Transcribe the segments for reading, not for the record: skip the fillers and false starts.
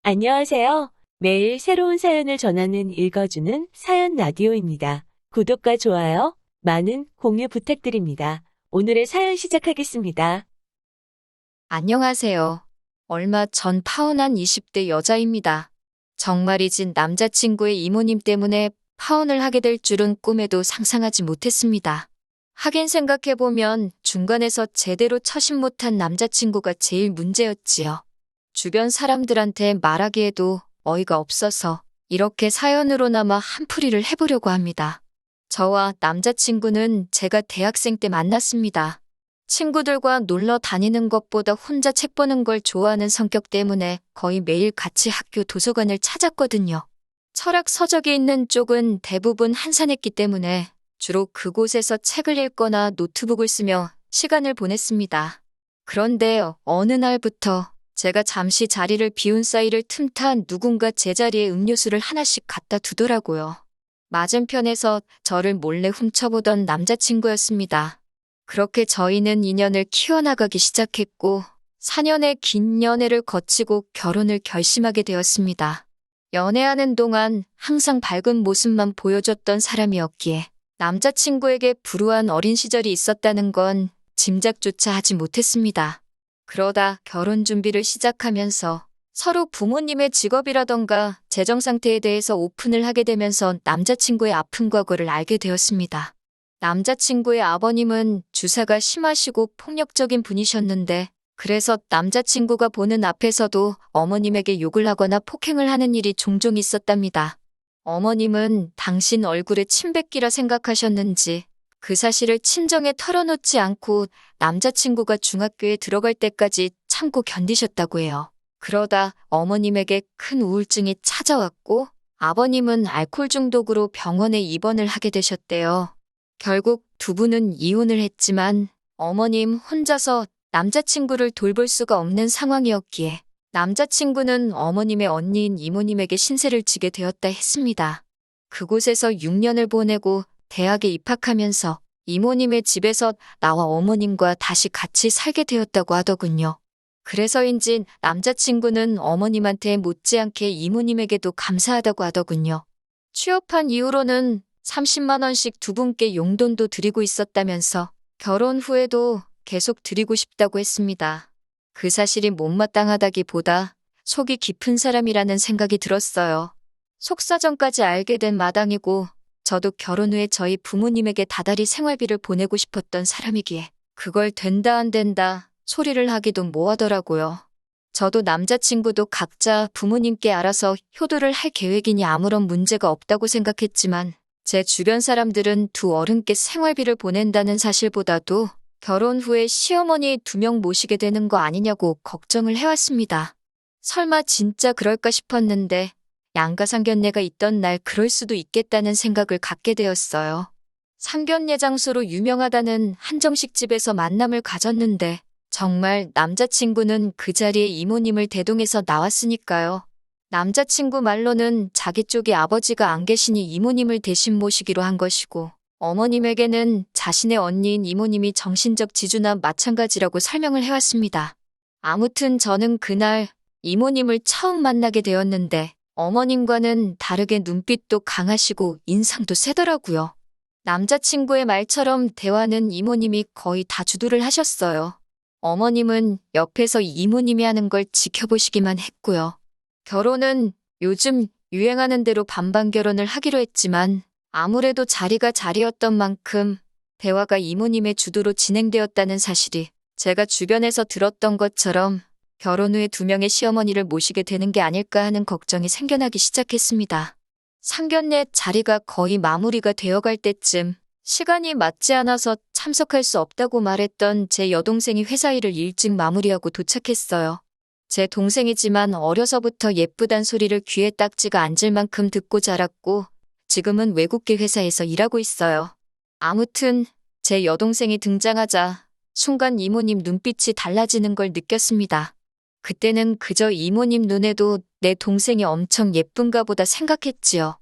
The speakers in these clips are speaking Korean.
안녕하세요. 매일 새로운 사연을 전하는 읽어주는 사연 라디오입니다. 구독과 좋아요, 많은 공유 부탁드립니다. 오늘의 사연 시작하겠습니다. 안녕하세요. 얼마 전 파혼한 20대 여자입니다. 정말이진 남자친구의 이모님 때문에 파혼을 하게 될 줄은 꿈에도 상상하지 못했습니다. 하긴 생각해보면 중간에서 제대로 처신 못한 남자친구가 제일 문제였지요. 주변 사람들한테 말하기에도 어이가 없어서 이렇게 사연으로나마 한풀이를 해보려고 합니다. 저와 남자친구는 제가 대학생 때 만났습니다. 친구들과 놀러 다니는 것보다 혼자 책 보는 걸 좋아하는 성격 때문에 거의 매일 같이 학교 도서관을 찾았거든요. 철학 서적이 있는 쪽은 대부분 한산했기 때문에 주로 그곳에서 책을 읽거나 노트북을 쓰며 시간을 보냈습니다. 그런데 어느 날부터 제가 잠시 자리를 비운 사이를 틈타 누군가 제 자리에 음료수를 하나씩 갖다 두더라고요. 맞은편에서 저를 몰래 훔쳐보던 남자친구였습니다. 그렇게 저희는 인연을 키워나가기 시작했고 4년의 긴 연애를 거치고 결혼을 결심하게 되었습니다. 연애하는 동안 항상 밝은 모습만 보여줬던 사람이었기에 남자친구에게 불우한 어린 시절이 있었다는 건 짐작조차 하지 못했습니다. 그러다 결혼 준비를 시작하면서 서로 부모님의 직업이라던가 재정 상태에 대해서 오픈을 하게 되면서 남자친구의 아픈 과거를 알게 되었습니다. 남자친구의 아버님은 주사가 심하시고 폭력적인 분이셨는데 그래서 남자친구가 보는 앞에서도 어머님에게 욕을 하거나 폭행을 하는 일이 종종 있었답니다. 어머님은 당신 얼굴에 침 뱉기라 생각하셨는지 그 사실을 친정에 털어놓지 않고 남자친구가 중학교에 들어갈 때까지 참고 견디셨다고 해요. 그러다 어머님에게 큰 우울증이 찾아왔고 아버님은 알코올 중독으로 병원에 입원을 하게 되셨대요. 결국 두 분은 이혼을 했지만 어머님 혼자서 남자친구를 돌볼 수가 없는 상황이었기에 남자친구는 어머님의 언니인 이모님에게 신세를 지게 되었다 했습니다. 그곳에서 6년을 보내고 대학에 입학하면서 이모님의 집에서 나와 어머님과 다시 같이 살게 되었다고 하더군요. 그래서인지 남자친구는 어머님한테 못지않게 이모님에게도 감사하다고 하더군요. 취업한 이후로는 30만 원씩 두 분께 용돈도 드리고 있었다면서 결혼 후에도 계속 드리고 싶다고 했습니다. 그 사실이 못마땅하다기보다 속이 깊은 사람이라는 생각이 들었어요. 속사정까지 알게 된 마당이고 저도 결혼 후에 저희 부모님에게 다달이 생활비를 보내고 싶었던 사람이기에 그걸 된다 안 된다 소리를 하기도 뭐하더라고요. 저도 남자친구도 각자 부모님께 알아서 효도를 할 계획이니 아무런 문제가 없다고 생각했지만 제 주변 사람들은 두 어른께 생활비를 보낸다는 사실보다도 결혼 후에 시어머니 2명 모시게 되는 거 아니냐고 걱정을 해왔습니다. 설마 진짜 그럴까 싶었는데 양가상견례가 있던 날 그럴 수도 있겠다는 생각을 갖게 되었어요. 상견례 장소로 유명하다는 한정식집에서 만남을 가졌는데 정말 남자친구는 그 자리에 이모님을 대동해서 나왔으니까요. 남자친구 말로는 자기 쪽에 아버지가 안 계시니 이모님을 대신 모시기로 한 것이고 어머님에게는 자신의 언니인 이모님이 정신적 지주나 마찬가지라고 설명을 해왔습니다. 아무튼 저는 그날 이모님을 처음 만나게 되었는데 어머님과는 다르게 눈빛도 강하시고 인상도 세더라고요. 남자친구의 말처럼 대화는 이모님이 거의 다 주도를 하셨어요. 어머님은 옆에서 이모님이 하는 걸 지켜보시기만 했고요. 결혼은 요즘 유행하는 대로 반반 결혼을 하기로 했지만 아무래도 자리가 자리였던 만큼 대화가 이모님의 주도로 진행되었다는 사실이 제가 주변에서 들었던 것처럼 결혼 후에 2명의 시어머니를 모시게 되는 게 아닐까 하는 걱정이 생겨나기 시작했습니다. 상견례 자리가 거의 마무리가 되어갈 때쯤 시간이 맞지 않아서 참석할 수 없다고 말했던 제 여동생이 회사 일을 일찍 마무리하고 도착했어요. 제 동생이지만 어려서부터 예쁘단 소리를 귀에 딱지가 앉을 만큼 듣고 자랐고 지금은 외국계 회사에서 일하고 있어요. 아무튼 제 여동생이 등장하자 순간 이모님 눈빛이 달라지는 걸 느꼈습니다. 그때는 그저 이모님 눈에도 내 동생이 엄청 예쁜가 보다 생각했지요.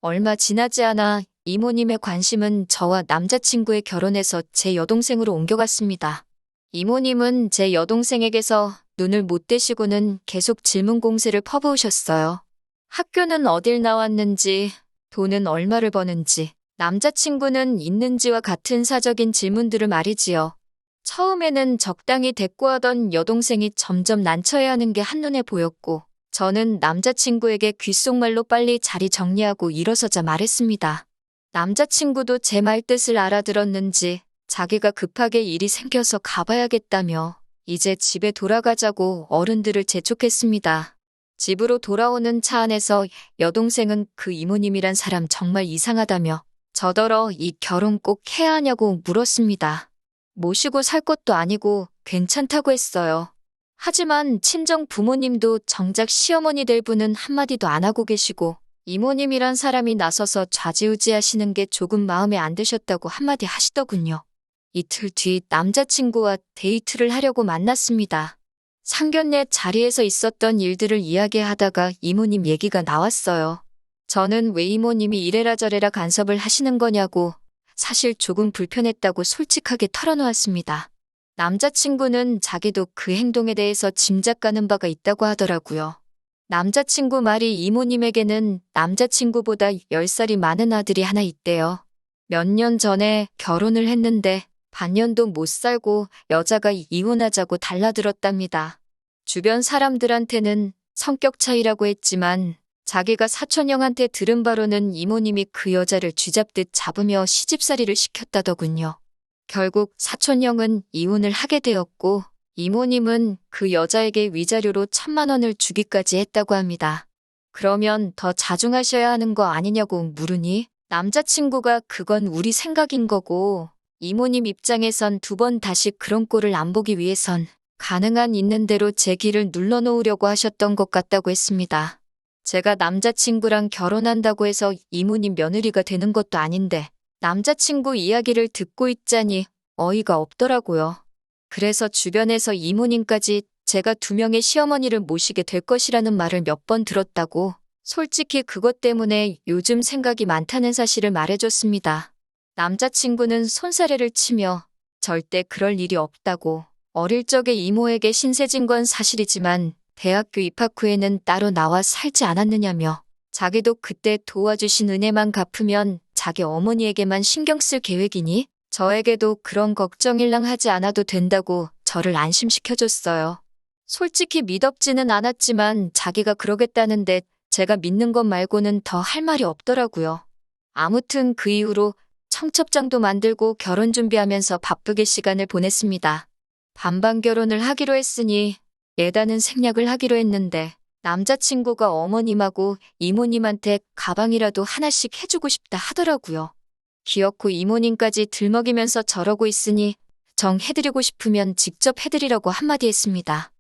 얼마 지나지 않아 이모님의 관심은 저와 남자친구의 결혼에서 제 여동생으로 옮겨갔습니다. 이모님은 제 여동생에게서 눈을 못 떼시고는 계속 질문 공세를 퍼부으셨어요. 학교는 어딜 나왔는지, 돈은 얼마를 버는지, 남자친구는 있는지와 같은 사적인 질문들을 말이지요. 처음에는 적당히 대꾸하던 여동생이 점점 난처해하는 게 한눈에 보였고, 저는 남자친구에게 귓속말로 빨리 자리 정리하고 일어서자 말했습니다. 남자친구도 제 말 뜻을 알아들었는지 자기가 급하게 일이 생겨서 가봐야겠다며 이제 집에 돌아가자고 어른들을 재촉했습니다. 집으로 돌아오는 차 안에서 여동생은 그 이모님이란 사람 정말 이상하다며 저더러 이 결혼 꼭 해야 하냐고 물었습니다. 모시고 살 것도 아니고 괜찮다고 했어요. 하지만 친정 부모님도 정작 시어머니 될 분은 한마디도 안 하고 계시고 이모님이란 사람이 나서서 좌지우지하시는 게 조금 마음에 안 드셨다고 한마디 하시더군요. 이틀 뒤 남자친구와 데이트를 하려고 만났습니다. 상견례 자리에서 있었던 일들을 이야기하다가 이모님 얘기가 나왔어요. 저는 왜 이모님이 이래라 저래라 간섭을 하시는 거냐고 사실 조금 불편했다고 솔직하게 털어놓았습니다. 남자친구는 자기도 그 행동에 대해서 짐작가는 바가 있다고 하더라고요. 남자친구 말이 이모님에게는 남자친구보다 10살이 많은 아들이 하나 있대요. 몇 년 전에 결혼을 했는데 반년도 못 살고 여자가 이혼하자고 달라들었답니다. 주변 사람들한테는 성격 차이라고 했지만 자기가 사촌형한테 들은 바로는 이모님이 그 여자를 쥐잡듯 잡으며 시집살이를 시켰다더군요. 결국 사촌형은 이혼을 하게 되었고 이모님은 그 여자에게 위자료로 1,000만 원을 주기까지 했다고 합니다. 그러면 더 자중하셔야 하는 거 아니냐고 물으니 남자친구가 그건 우리 생각인 거고 이모님 입장에선 2번 다시 그런 꼴을 안 보기 위해선 가능한 있는 대로 제 길을 눌러놓으려고 하셨던 것 같다고 했습니다. 제가 남자친구랑 결혼한다고 해서 이모님 며느리가 되는 것도 아닌데 남자친구 이야기를 듣고 있자니 어이가 없더라고요. 그래서 주변에서 이모님까지 제가 2명의 시어머니를 모시게 될 것이라는 말을 몇 번 들었다고 솔직히 그것 때문에 요즘 생각이 많다는 사실을 말해줬습니다. 남자친구는 손사래를 치며 절대 그럴 일이 없다고 어릴 적에 이모에게 신세진 건 사실이지만 대학교 입학 후에는 따로 나와 살지 않았느냐며 자기도 그때 도와주신 은혜만 갚으면 자기 어머니에게만 신경 쓸 계획이니 저에게도 그런 걱정일랑 하지 않아도 된다고 저를 안심시켜줬어요. 솔직히 믿업지는 않았지만 자기가 그러겠다는데 제가 믿는 것 말고는 더 할 말이 없더라고요. 아무튼 그 이후로 청첩장도 만들고 결혼 준비하면서 바쁘게 시간을 보냈습니다. 반반 결혼을 하기로 했으니 예단은 생략을 하기로 했는데 남자친구가 어머님하고 이모님한테 가방이라도 하나씩 해주고 싶다 하더라고요. 기어코 이모님까지 들먹이면서 저러고 있으니 정 해드리고 싶으면 직접 해드리라고 한마디 했습니다.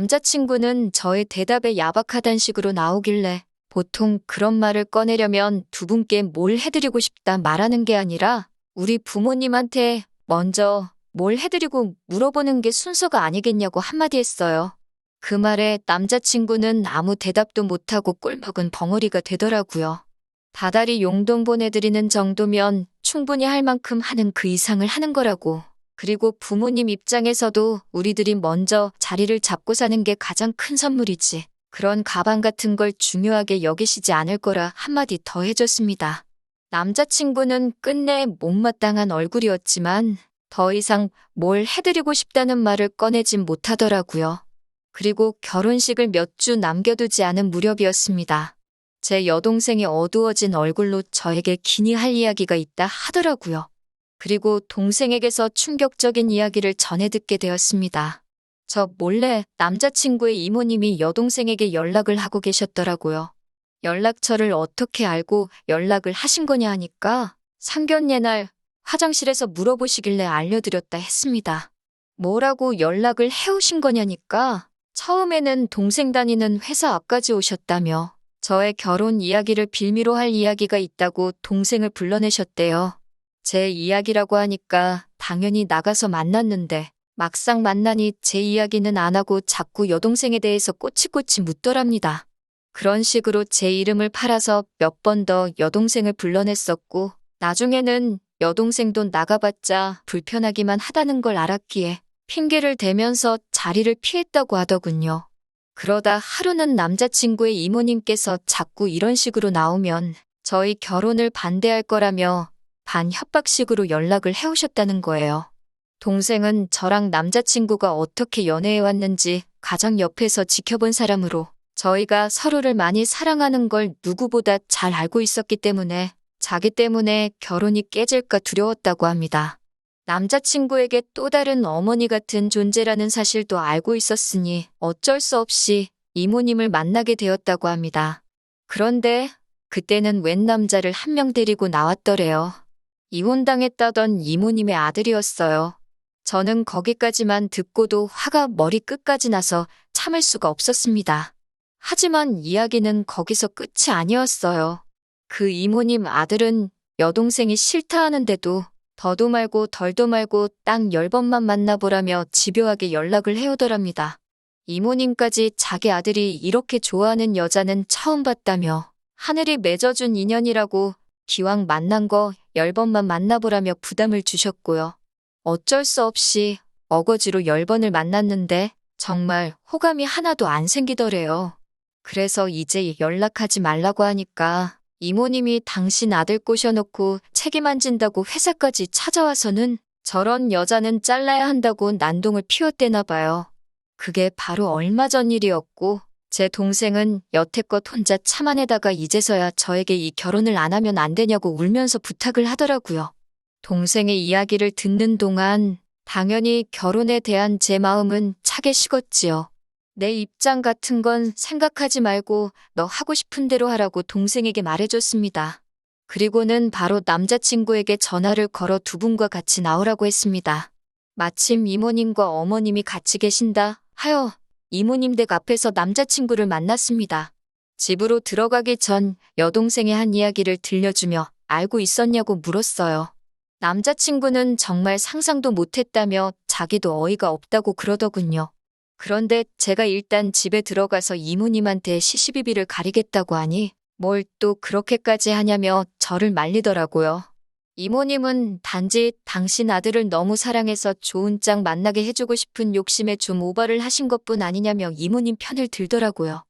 남자친구는 저의 대답에 야박하단 식으로 나오길래 보통 그런 말을 꺼내려면 2분께 뭘 해드리고 싶다 말하는 게 아니라 우리 부모님한테 먼저 뭘 해드리고 물어보는 게 순서가 아니겠냐고 한마디 했어요. 그 말에 남자친구는 아무 대답도 못하고 꼴먹은 벙어리가 되더라고요. 다달이 용돈 보내드리는 정도면 충분히 할 만큼 하는 그 이상을 하는 거라고. 그리고 부모님 입장에서도 우리들이 먼저 자리를 잡고 사는 게 가장 큰 선물이지. 그런 가방 같은 걸 중요하게 여기시지 않을 거라 한마디 더 해줬습니다. 남자친구는 끝내 못마땅한 얼굴이었지만 더 이상 뭘 해드리고 싶다는 말을 꺼내진 못하더라고요. 그리고 결혼식을 몇 주 남겨두지 않은 무렵이었습니다. 제 여동생이 어두워진 얼굴로 저에게 기니 할 이야기가 있다 하더라고요. 그리고 동생에게서 충격적인 이야기를 전해 듣게 되었습니다. 저 몰래 남자친구의 이모님이 여동생에게 연락을 하고 계셨더라고요. 연락처를 어떻게 알고 연락을 하신 거냐 하니까 상견례 날 화장실에서 물어보시길래 알려드렸다 했습니다. 뭐라고 연락을 해오신 거냐니까 처음에는 동생 다니는 회사 앞까지 오셨다며 저의 결혼 이야기를 빌미로 할 이야기가 있다고 동생을 불러내셨대요. 제 이야기라고 하니까 당연히 나가서 만났는데 막상 만나니 제 이야기는 안 하고 자꾸 여동생에 대해서 꼬치꼬치 묻더랍니다. 그런 식으로 제 이름을 팔아서 몇 번 더 여동생을 불러냈었고 나중에는 여동생도 나가봤자 불편하기만 하다는 걸 알았기에 핑계를 대면서 자리를 피했다고 하더군요. 그러다 하루는 남자친구의 이모님께서 자꾸 이런 식으로 나오면 저희 결혼을 반대할 거라며 반협박식으로 연락을 해오셨다는 거예요. 동생은 저랑 남자친구가 어떻게 연애해왔는지 가장 옆에서 지켜본 사람으로 저희가 서로를 많이 사랑하는 걸 누구보다 잘 알고 있었기 때문에 자기 때문에 결혼이 깨질까 두려웠다고 합니다. 남자친구에게 또 다른 어머니 같은 존재라는 사실도 알고 있었으니 어쩔 수 없이 이모님을 만나게 되었다고 합니다. 그런데 그때는 웬 남자를 한 명 데리고 나왔더래요. 이혼당했다던 이모님의 아들이었어요. 저는 거기까지만 듣고도 화가 머리 끝까지 나서 참을 수가 없었습니다. 하지만 이야기는 거기서 끝이 아니었어요. 그 이모님 아들은 여동생이 싫다 하는데도 더도 말고 덜도 말고 딱 10번만 만나보라며 집요하게 연락을 해오더랍니다. 이모님까지 자기 아들이 이렇게 좋아하는 여자는 처음 봤다며 하늘이 맺어준 인연이라고 기왕 만난 거 10번만 만나보라며 부담을 주셨고요. 어쩔 수 없이 어거지로 10번을 만났는데 정말 호감이 하나도 안 생기더래요. 그래서 이제 연락하지 말라고 하니까 이모님이 당신 아들 꼬셔놓고 책임 안 진다고 회사까지 찾아와서는 저런 여자는 잘라야 한다고 난동을 피웠대나 봐요. 그게 바로 얼마 전 일이었고 제 동생은 여태껏 혼자 참아내다가 이제서야 저에게 이 결혼을 안 하면 안 되냐고 울면서 부탁을 하더라고요. 동생의 이야기를 듣는 동안 당연히 결혼에 대한 제 마음은 차게 식었지요. 내 입장 같은 건 생각하지 말고 너 하고 싶은 대로 하라고 동생에게 말해줬습니다. 그리고는 바로 남자친구에게 전화를 걸어 두 분과 같이 나오라고 했습니다. 마침 이모님과 어머님이 같이 계신다 하여 이모님 댁 앞에서 남자친구를 만났습니다. 집으로 들어가기 전 여동생의 한 이야기를 들려주며 알고 있었냐고 물었어요. 남자친구는 정말 상상도 못했다며 자기도 어이가 없다고 그러더군요. 그런데 제가 일단 집에 들어가서 이모님한테 시시비비를 가리겠다고 하니 뭘 또 그렇게까지 하냐며 저를 말리더라고요. 이모님은 단지 당신 아들을 너무 사랑해서 좋은 짝 만나게 해주고 싶은 욕심에 좀 오버를 하신 것뿐 아니냐며 이모님 편을 들더라고요.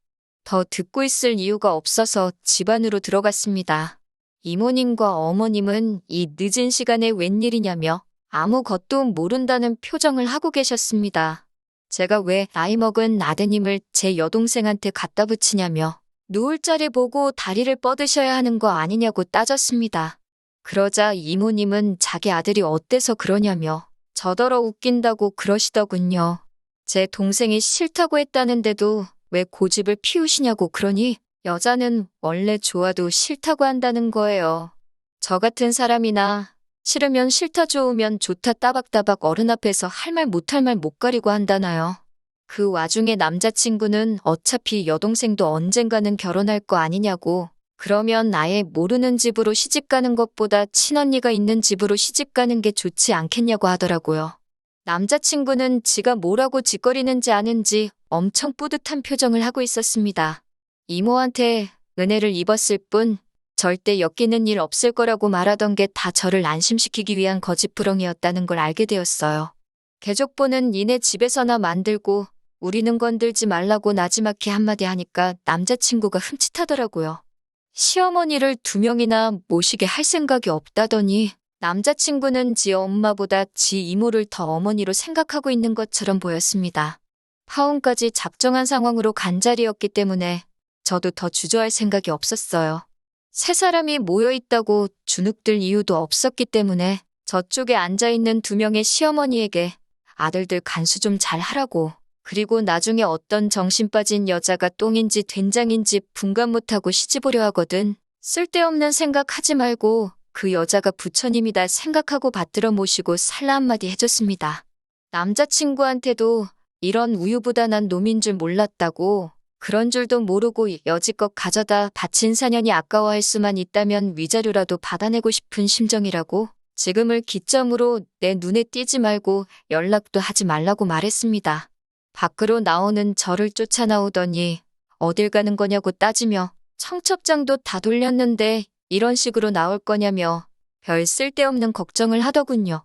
더 듣고 있을 이유가 없어서 집 안으로 들어갔습니다. 이모님과 어머님은 이 늦은 시간에 웬일이냐며 아무것도 모른다는 표정을 하고 계셨습니다. 제가 왜 나이 먹은 아드님을 제 여동생한테 갖다 붙이냐며 누울 자리 보고 다리를 뻗으셔야 하는 거 아니냐고 따졌습니다. 그러자 이모님은 자기 아들이 어때서 그러냐며 저더러 웃긴다고 그러시더군요. 제 동생이 싫다고 했다는데도 왜 고집을 피우시냐고 그러니 여자는 원래 좋아도 싫다고 한다는 거예요. 저 같은 사람이나 싫으면 싫다 좋으면 좋다 따박따박 어른 앞에서 할 말 못할 말 못 가리고 한다나요. 그 와중에 남자친구는 어차피 여동생도 언젠가는 결혼할 거 아니냐고 그러면 아예 모르는 집으로 시집가는 것보다 친언니가 있는 집으로 시집가는 게 좋지 않겠냐고 하더라고요. 남자친구는 지가 뭐라고 짓거리는지 아는지 엄청 뿌듯한 표정을 하고 있었습니다. 이모한테 은혜를 입었을 뿐 절대 엮이는 일 없을 거라고 말하던 게 다 저를 안심시키기 위한 거짓부렁이었다는 걸 알게 되었어요. 개족보는 니네 집에서나 만들고 우리는 건들지 말라고 나지막히 한마디 하니까 남자친구가 흠칫하더라고요. 시어머니를 2명이나 모시게 할 생각이 없다더니 남자친구는 지 엄마보다 지 이모를 더 어머니로 생각하고 있는 것처럼 보였습니다. 파혼까지 작정한 상황으로 간 자리였기 때문에 저도 더 주저할 생각이 없었어요. 세 사람이 모여있다고 주눅들 이유도 없었기 때문에 저쪽에 앉아있는 2명의 시어머니에게 아들들 간수 좀 잘 하라고 그리고 나중에 어떤 정신 빠진 여자가 똥인지 된장인지 분간 못하고 시집오려 하거든. 쓸데없는 생각하지 말고 그 여자가 부처님이다 생각하고 받들어 모시고 살라 한마디 해줬습니다. 남자친구한테도 이런 우유부단한 놈인 줄 몰랐다고 그런 줄도 모르고 여지껏 가져다 바친 사년이 아까워할 수만 있다면 위자료라도 받아내고 싶은 심정이라고 지금을 기점으로 내 눈에 띄지 말고 연락도 하지 말라고 말했습니다. 밖으로 나오는 저를 쫓아나오더니 어딜 가는 거냐고 따지며 청첩장도 다 돌렸는데 이런 식으로 나올 거냐며 별 쓸데없는 걱정을 하더군요.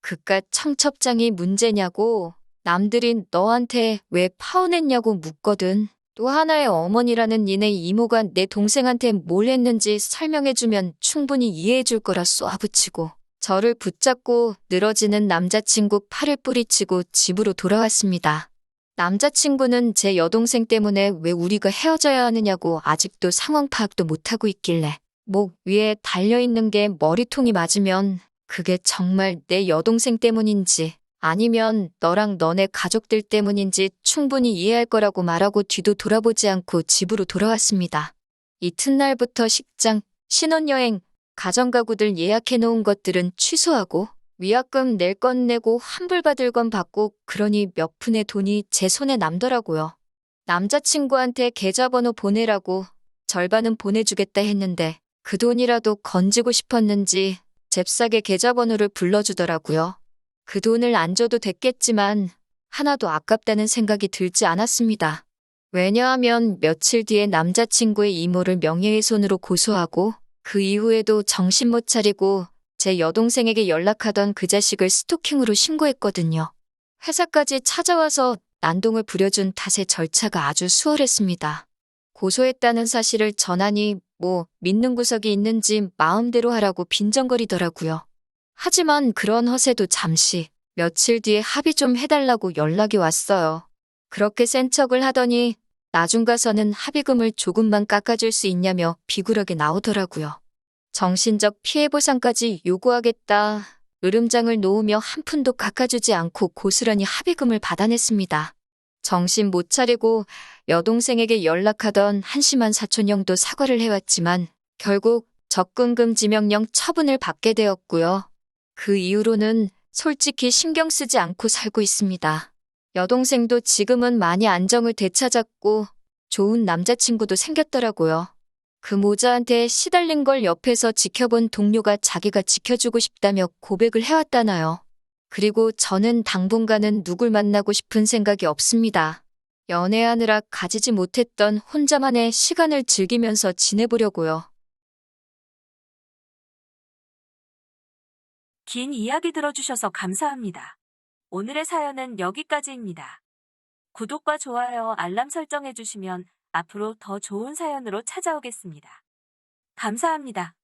그깟 청첩장이 문제냐고. 남들이 너한테 왜 파혼했냐고 묻거든. 또 하나의 어머니라는 니네 이모가 내 동생한테 뭘 했는지 설명해주면 충분히 이해해줄 거라 쏘아붙이고 저를 붙잡고 늘어지는 남자친구 팔을 뿌리치고 집으로 돌아왔습니다. 남자친구는 제 여동생 때문에 왜 우리가 헤어져야 하느냐고 아직도 상황 파악도 못하고 있길래 목 위에 달려있는 게 머리통이 맞으면 그게 정말 내 여동생 때문인지 아니면 너랑 너네 가족들 때문인지 충분히 이해할 거라고 말하고 뒤도 돌아보지 않고 집으로 돌아왔습니다. 이튿날부터 식장, 신혼여행, 가정가구들 예약해 놓은 것들은 취소하고 위약금 낼 건 내고 환불받을 건 받고 그러니 몇 푼의 돈이 제 손에 남더라고요. 남자친구한테 계좌번호 보내라고 절반은 보내주겠다 했는데 그 돈이라도 건지고 싶었는지 잽싸게 계좌번호를 불러주더라고요. 그 돈을 안 줘도 됐겠지만 하나도 아깝다는 생각이 들지 않았습니다. 왜냐하면 며칠 뒤에 남자친구의 이모를 명예훼손으로 고소하고 그 이후에도 정신 못 차리고 제 여동생에게 연락하던 그 자식을 스토킹으로 신고했거든요. 회사까지 찾아와서 난동을 부려준 탓에 절차가 아주 수월했습니다. 고소했다는 사실을 전하니 뭐 믿는 구석이 있는지 마음대로 하라고 빈정거리더라고요. 하지만 그런 허세도 잠시 며칠 뒤에 합의 좀 해달라고 연락이 왔어요. 그렇게 센 척을 하더니 나중 가서는 합의금을 조금만 깎아줄 수 있냐며 비굴하게 나오더라고요. 정신적 피해 보상까지 요구하겠다. 으름장을 놓으며 한 푼도 깎아주지 않고 고스란히 합의금을 받아냈습니다. 정신 못 차리고 여동생에게 연락하던 한심한 사촌형도 사과를 해왔지만 결국 접근금지명령 처분을 받게 되었고요. 그 이후로는 솔직히 신경 쓰지 않고 살고 있습니다. 여동생도 지금은 많이 안정을 되찾았고 좋은 남자친구도 생겼더라고요. 그 모자한테 시달린 걸 옆에서 지켜본 동료가 자기가 지켜주고 싶다며 고백을 해왔다나요. 그리고 저는 당분간은 누굴 만나고 싶은 생각이 없습니다. 연애하느라 가지지 못했던 혼자만의 시간을 즐기면서 지내보려고요. 긴 이야기 들어주셔서 감사합니다. 오늘의 사연은 여기까지입니다. 구독과 좋아요, 알람 설정해주시면 앞으로 더 좋은 사연으로 찾아오겠습니다. 감사합니다.